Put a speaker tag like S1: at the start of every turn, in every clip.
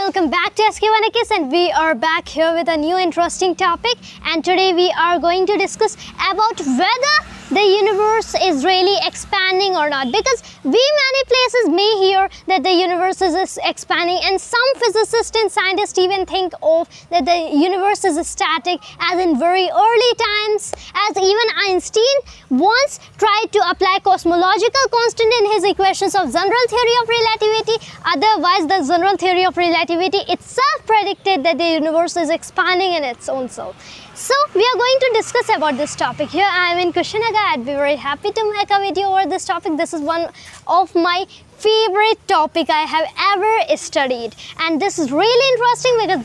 S1: welcome back to SK1AKIS, and we are back here with a new interesting topic. And today we are going to discuss about whether the universe is really expanding or not, because we many places may hear that the universe is expanding, and some physicists and scientists even think of that the universe is static, as in very early times, as even Einstein once tried to apply cosmological constant in his equations of general theory of relativity. Otherwise, the general theory of relativity itself predicted that the universe is expanding in its own self. So we are going to discuss about this topic. Here I am in Kushinaga. I'd be very happy to make a video over this topic. This is one of my favorite topic I have ever studied, and this is really interesting because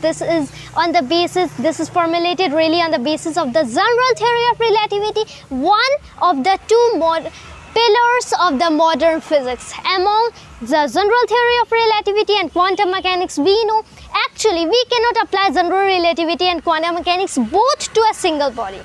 S1: this is formulated really on the basis of the general theory of relativity, one of the two pillars of the modern physics. Among the general theory of relativity and quantum mechanics, we know actually we cannot apply general relativity and quantum mechanics both to a single body.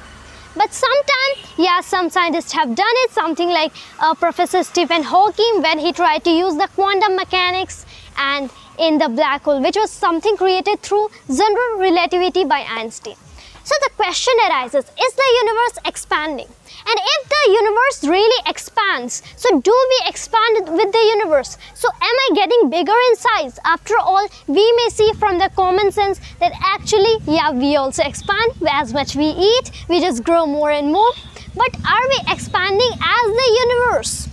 S1: But sometimes, some scientists have done it, something like Professor Stephen Hawking, when he tried to use the quantum mechanics and in the black hole, which was something created through general relativity by Einstein. So the question arises, is the universe expanding? And if the universe really expands, so do we expand with the universe? So am I getting bigger in size? After all, we may see from the common sense that actually, we also expand. As much we eat, we just grow more and more. But are we expanding as the universe?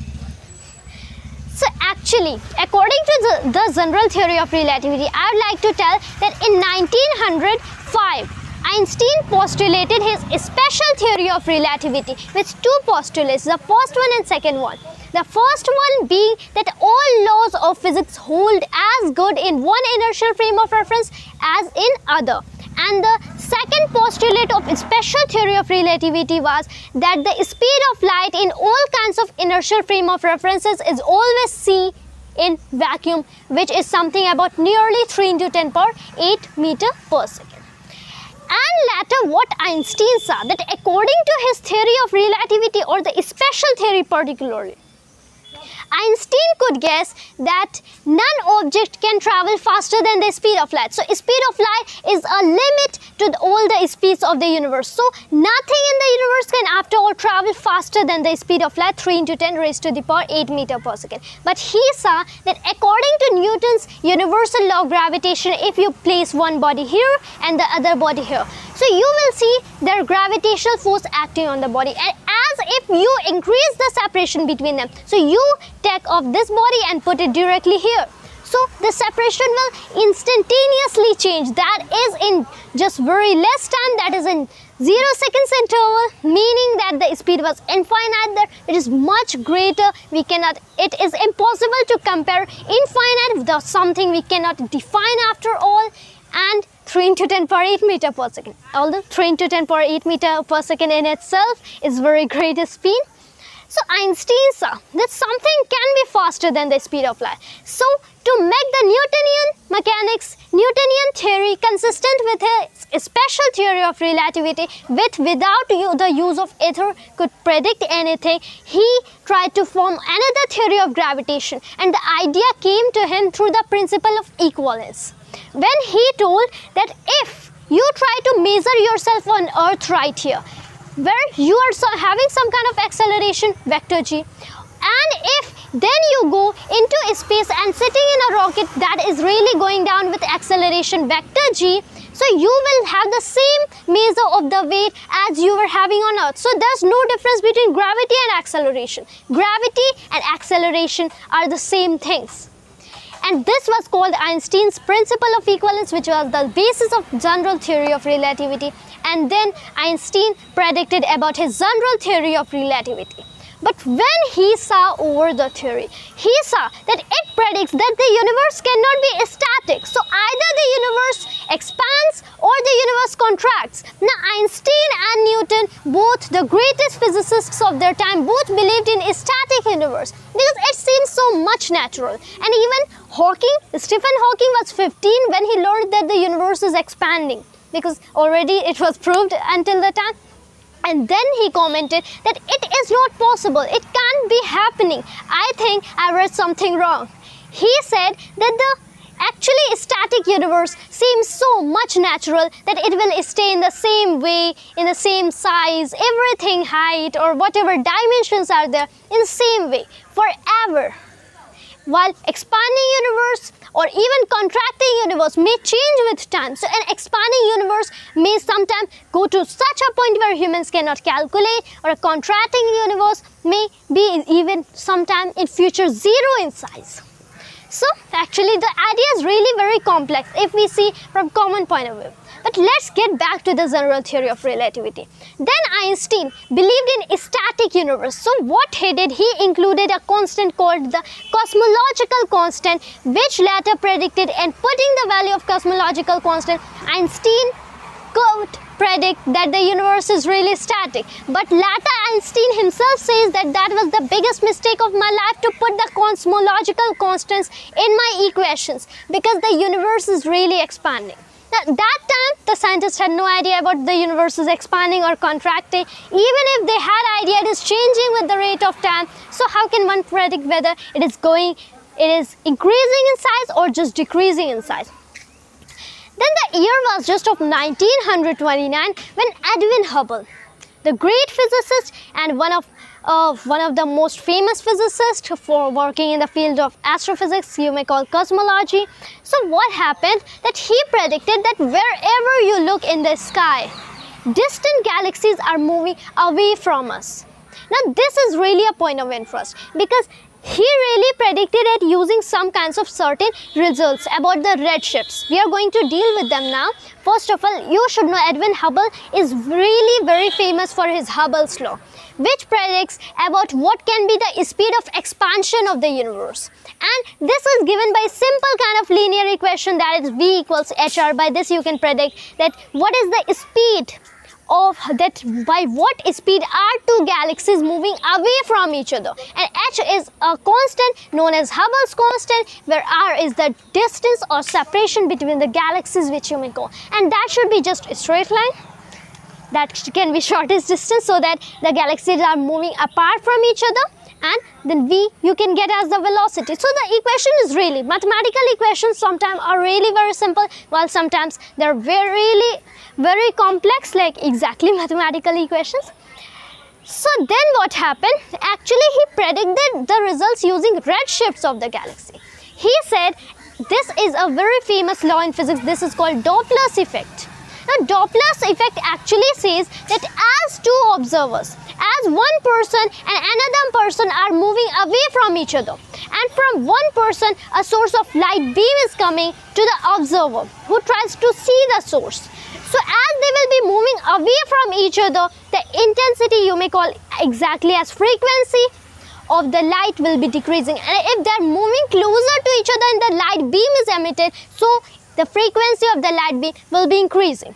S1: So actually, according to the general theory of relativity, I would like to tell that in 1905, Einstein postulated his special theory of relativity with two postulates, the first one and second one. The first one being that all laws of physics hold as good in one inertial frame of reference as in other. And the second postulate of special theory of relativity was that the speed of light in all kinds of inertial frame of references is always c in vacuum, which is something about nearly 3 × 10⁸ meter per second. And later what Einstein saw, that according to his theory of relativity, or the special theory particularly, Einstein could guess that none object can travel faster than the speed of light. So speed of light is a limit to all the speeds of the universe. So nothing in the universe can after all travel faster than the speed of light, 3 × 10⁸ meter per second. But he saw that according to Newton's universal law of gravitation, if you place one body here and the other body here, so you will see their gravitational force acting on the body, and as if you increase the separation between them. So you take off this body and put it directly here. So the separation will instantaneously change. That is in just very less time, that is in 0 seconds interval, meaning that the speed was infinite there. It is much greater. It is impossible to compare infinite with something we cannot define after all. And 3 × 10⁸ meter per second. Although 3 × 10⁸ meter per second in itself is very great speed. So Einstein saw that something can be faster than the speed of light. So to make the Newtonian theory consistent with his special theory of relativity, without the use of ether could predict anything, he tried to form another theory of gravitation, and the idea came to him through the principle of equivalence. When he told that if you try to measure yourself on Earth right here, where you are having some kind of acceleration, vector g, and if then you go into space and sitting in a rocket that is really going down with acceleration vector g, so you will have the same measure of the weight as you were having on Earth. So there's no difference between gravity and acceleration. Gravity and acceleration are the same things. And this was called Einstein's principle of equivalence, which was the basis of general theory of relativity. And then Einstein predicted about his general theory of relativity. But when he saw over the theory, he saw that it predicts that the universe cannot be static. So either the universe expands or the universe contracts. Now Einstein and Newton, both the greatest physicists of their time, both believed in a static universe because it seems so much natural. And even Stephen Hawking was 15 when he learned that the universe is expanding, because already it was proved until the time. And then he commented that it is not possible, it can't be happening. I think I read something wrong. He said that the Actually, a static universe seems so much natural that it will stay in the same way, in the same size, everything, height or whatever dimensions are there, in the same way forever. While expanding universe or even contracting universe may change with time. So an expanding universe may sometimes go to such a point where humans cannot calculate, or a contracting universe may be even sometime in future zero in size. So actually the idea is really very complex if we see from common point of view. But let's get back to the general theory of relativity. Then Einstein believed in a static universe. So what he did, he included a constant called the cosmological constant, which later predicted, and putting the value of cosmological constant, Einstein could predict that the universe is really static. But later Einstein himself says that that was the biggest mistake of my life, to put the cosmological constants in my equations, because the universe is really expanding. At that time, the scientists had no idea about the universe is expanding or contracting. Even if they had idea, it is changing with the rate of time. So how can one predict whether it is increasing in size or just decreasing in size? Then the year was just of 1929 when Edwin Hubble, the great physicist and one of the most famous physicists for working in the field of astrophysics, you may call cosmology. So what happened, that he predicted that wherever you look in the sky, distant galaxies are moving away from us. Now this is really a point of interest, because he really predicted it using some kinds of certain results about the redshifts. We are going to deal with them now. First of all, you should know Edwin Hubble is really very famous for his Hubble's law, which predicts about what can be the speed of expansion of the universe. And this is given by simple kind of linear equation, that is V equals HR. By this you can predict that what is the speed of that, by what speed are two galaxies moving away from each other. And H is a constant known as Hubble's constant, where R is the distance or separation between the galaxies, which you may call. And that should be just a straight line. That can be shortest distance, so that the galaxies are moving apart from each other. And then V you can get as the velocity. So the equation is really, mathematical equations sometimes are really very simple, while sometimes they are very complex, like exactly mathematical equations. So then what happened, actually he predicted the results using redshifts of the galaxy. He said this is a very famous law in physics. This is called Dopplers effect. Now Doppler's effect actually says that as two observers, as one person and another person are moving away from each other, and from one person a source of light beam is coming to the observer who tries to see the source. So as they will be moving away from each other, the intensity, you may call exactly as frequency of the light, will be decreasing. And if they are moving closer to each other and the light beam is emitted, so the frequency of the light beam will be increasing.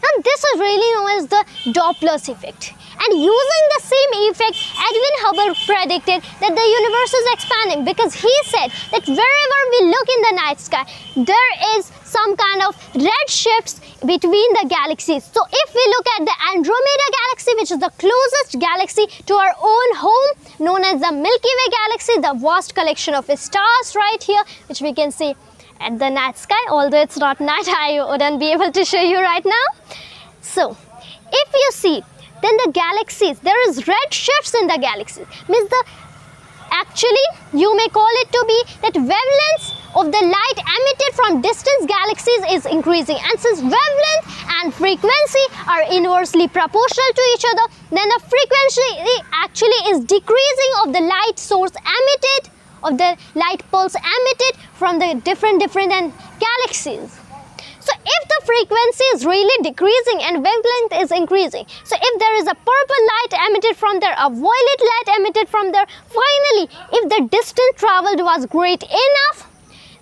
S1: Now this is really known as the Doppler's effect. And using the same effect, Edwin Hubble predicted that the universe is expanding, because he said that wherever we look in the night sky, there is some kind of red shifts between the galaxies. So if we look at the Andromeda galaxy, which is the closest galaxy to our own home, known as the Milky Way galaxy, the vast collection of stars right here, which we can see at the night sky. Although it's not night, I wouldn't be able to show you right now. So if you see, then the galaxies, there is red shifts in the galaxies, means actually you may call it to be that wavelengths of the light emitted from distant galaxies is increasing. And since wavelength and frequency are inversely proportional to each other, then the frequency actually is decreasing of the light source emitted, of the light pulse emitted from the different galaxies. So if the frequency is really decreasing and wavelength is increasing, so if there is a purple light emitted from there, a violet light emitted from there, finally if the distance traveled was great enough,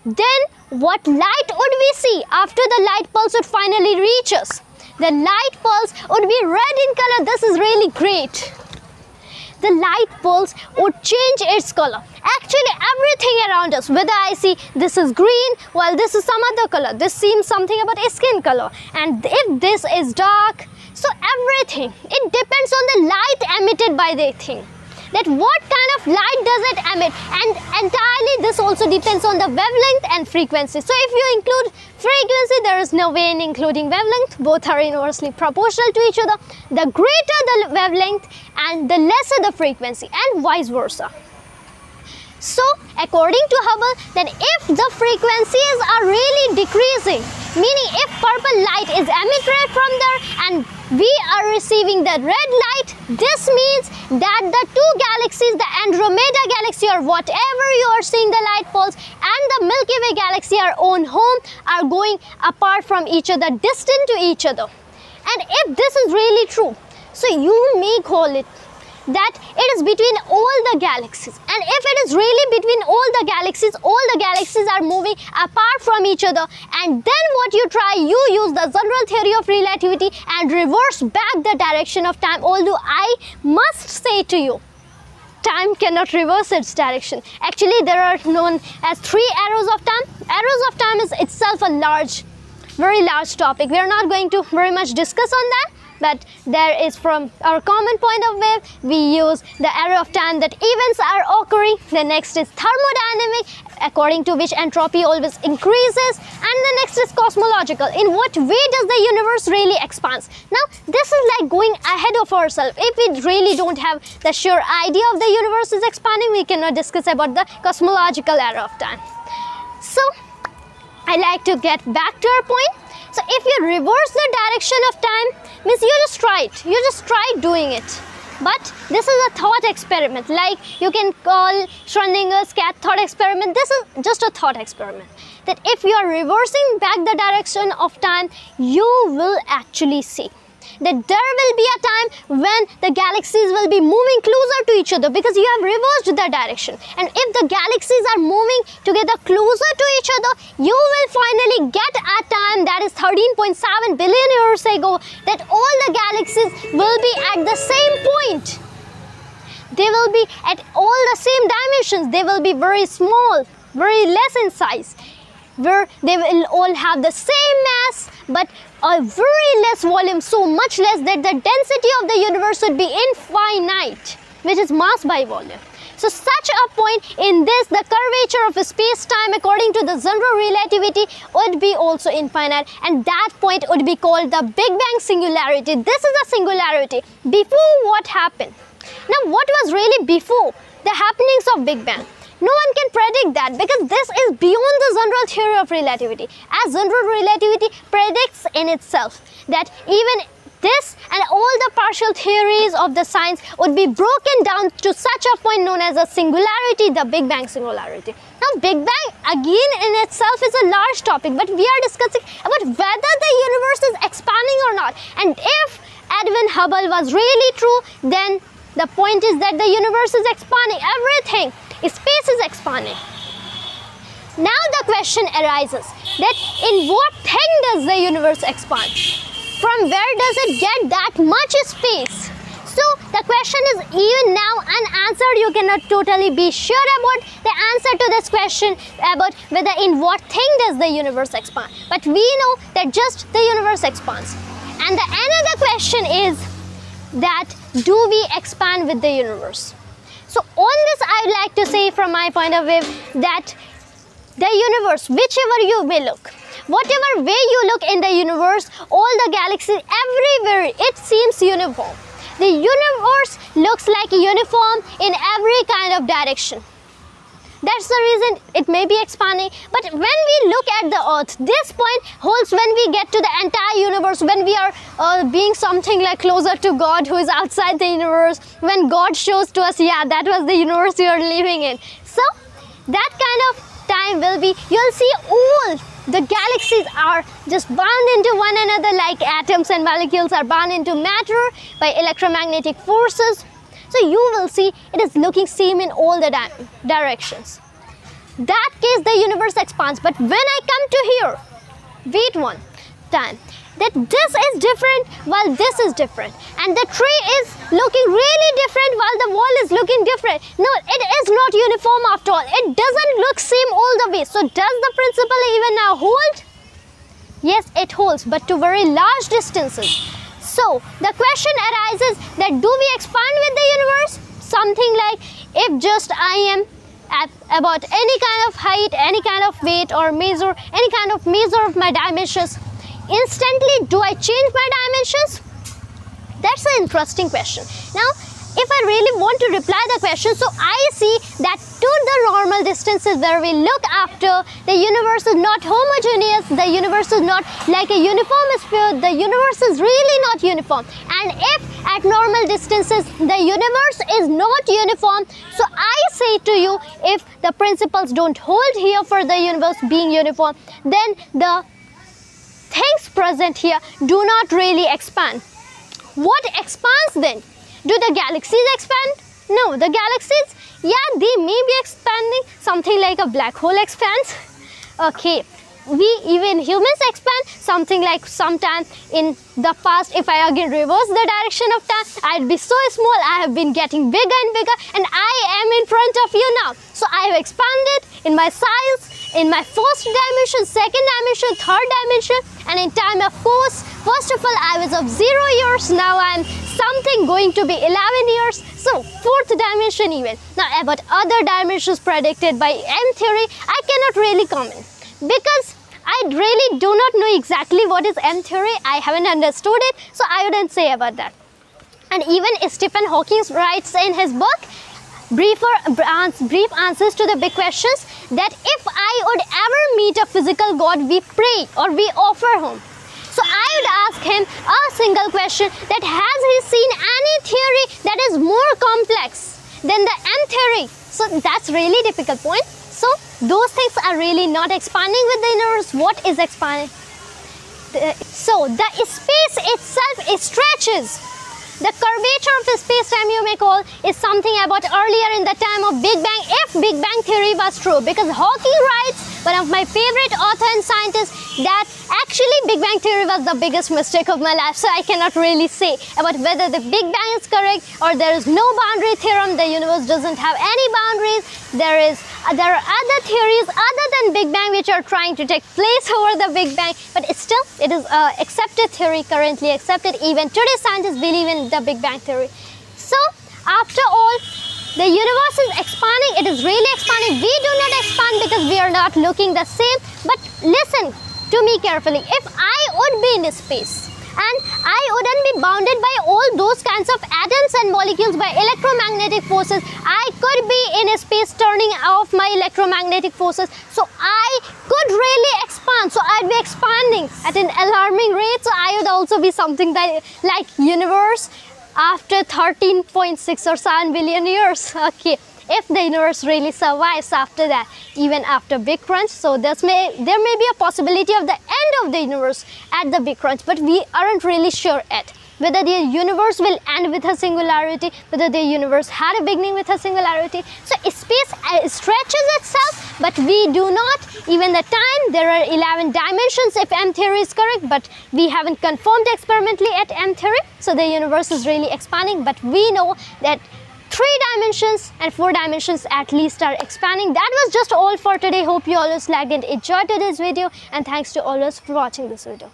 S1: then what light would we see after the light pulse would finally reach us? The light pulse would be red in color. This is really great. The light pulse would change its color. Actually everything around us, whether I see this is green while this is some other color, this seems something about a skin color, and if this is dark, so everything, it depends on the light emitted by the thing. that what kind of light does it emit, and entirely this also depends on the wavelength and frequency. So if you include frequency, there is no way in including wavelength. Both are inversely proportional to each other. The greater the wavelength and the lesser the frequency, and vice versa. So according to Hubble, that if the frequencies are really decreasing, meaning if purple light is emitted from there and we are receiving the red light, this means that the two galaxies, the Andromeda galaxy or whatever you are seeing the light pulse, and the Milky Way galaxy, our own home, are going apart from each other, distant to each other. And if this is really true, so you may call it that it is between all the galaxies, and if it is really between all the galaxies are moving apart from each other, and then what you try, you use the general theory of relativity and reverse back the direction of time. Although I must say to you, time cannot reverse its direction. Actually, there are known as 3 arrows of time. Arrows of time is itself a large, very large topic. We are not going to very much discuss on that. But there is, from our common point of view, we use the arrow of time that events are occurring. The next is thermodynamic, according to which entropy always increases. And the next is cosmological. In what way does the universe really expand? Now, this is like going ahead of ourselves. If we really don't have the sure idea of the universe is expanding, we cannot discuss about the cosmological arrow of time. So, I like to get back to our point. So if you reverse the direction of time, means you just try it. You just try doing it. But this is a thought experiment. Like you can call Schrodinger's cat thought experiment. This is just a thought experiment. That if you are reversing back the direction of time, you will actually see that there will be a time when the galaxies will be moving closer to each other, because you have reversed the direction. And if the galaxies are moving together closer to each other, you will finally get a time, that is 13.7 billion years ago, that all the galaxies will be at the same point. They will be at all the same dimensions. They will be very small, very less in size, where they will all have the same mass but a very less volume, so much less that the density of the universe would be infinite, which is mass by volume. So such a point in this, the curvature of space-time according to the general relativity would be also infinite, and that point would be called the Big Bang singularity. This is a singularity. Before what happened? Now what was really before the happenings of Big Bang? No one can predict that, because this is beyond the general theory of relativity. As general relativity predicts in itself that even this and all the partial theories of the science would be broken down to such a point known as a singularity, the Big Bang singularity. Now Big Bang again in itself is a large topic, but we are discussing about whether the universe is expanding or not. And if Edwin Hubble was really true, then the point is that the universe is expanding. Everything, space is expanding. Now the question arises that in what thing does the universe expand? From where does it get that much space? So the question is even now unanswered. You cannot totally be sure about the answer to this question about whether in what thing does the universe expand. But we know that just the universe expands. And the another question is that do we expand with the universe? So on this I would like to say from my point of view that the universe, whichever you may look, whatever way you look in the universe, all the galaxies, everywhere it seems uniform. The universe looks like uniform in every kind of direction. That's the reason it may be expanding. But when we look at the earth, this point holds when we get to the entire universe, when we are being something like closer to God who is outside the universe, when God shows to us, yeah, that was the universe you are living in. So that kind of time will be, you'll see all the galaxies are just bound into one another like atoms and molecules are bound into matter by electromagnetic forces. So you will see it is looking same in all the directions. That case the universe expands. But when I come to here, wait one time, that this is different while this is different, and the tree is looking really different while the wall is looking different. No, it is not uniform after all. It doesn't look same all the way. So does the principle even now hold? Yes, it holds, but to very large distances. So the question arises that do we expand with the universe? something like, if just I am at about any kind of height, any kind of weight, or measure any kind of measure of my dimensions, instantly do I change my dimensions? That's an interesting question. Now, if I really want to reply the question, so I see that to the normal distances where we look after, the universe is not homogeneous, the universe is not like a uniform sphere, the universe is really not uniform. And if at normal distances the universe is not uniform, so I say to you, if the principles don't hold here for the universe being uniform, then the things present here do not really expand. What expands then? Do the galaxies expand? No, the galaxies, yeah, they may be expanding, something like a black hole expands. Okay, even humans expand, something like sometime in the past, if I again reverse the direction of time, I'd be so small, I have been getting bigger and bigger, and I am in front of you now. So I have expanded in my size, in my first dimension, second dimension, third dimension, and in time of course, first of all, I was of 0 years, now I am something going to be 11 years, so fourth dimension even. Now about other dimensions predicted by M theory, I cannot really comment, because I really do not know exactly what is M theory. I haven't understood it, so I wouldn't say about that. And even Stephen Hawking writes in his book, brief answers to the big questions, that if I would ever meet a physical God, we pray or we offer him. So I would ask him a single question, that has he seen any theory that is more complex than the M theory? So that's really difficult point. So those things are really not expanding with the universe. What is expanding? So the space itself, it stretches. The curvature of the space-time, you may call, is something about earlier in the time of Big Bang, if Big Bang theory was true. Because Hawking writes, one of my favorite author and scientists, that actually Big Bang theory was the biggest mistake of my life. So I cannot really say about whether the Big Bang is correct or there is no boundary theorem, the universe doesn't have any boundaries. There are other theories other than Big Bang which are trying to take place over the Big Bang, but still it is accepted theory, currently accepted. Even today scientists believe in the Big Bang theory. So after all, the universe is expanding, it is really expanding. We do not expand because we are not looking the same. But listen to me carefully. If I would be in space and I wouldn't be bounded by all those kinds of atoms and molecules by electromagnetic forces, I could be in space turning off my electromagnetic forces. So I could really expand. So I'd be expanding at an alarming rate. So I would also be something that like universe after 13.6 or 7 billion years. Okay, if the universe really survives after that, even after Big Crunch. So there may be a possibility of the end of the universe at the Big Crunch, but we aren't really sure yet whether the universe will end with a singularity, whether the universe had a beginning with a singularity. So space stretches itself, but we do not, even the time, there are 11 dimensions if M theory is correct, but we haven't confirmed experimentally at M theory. So the universe is really expanding, but we know that 3 dimensions and 4 dimensions at least are expanding. That was just all for today. Hope you always liked and enjoyed today's video, and thanks to all of us for watching this video.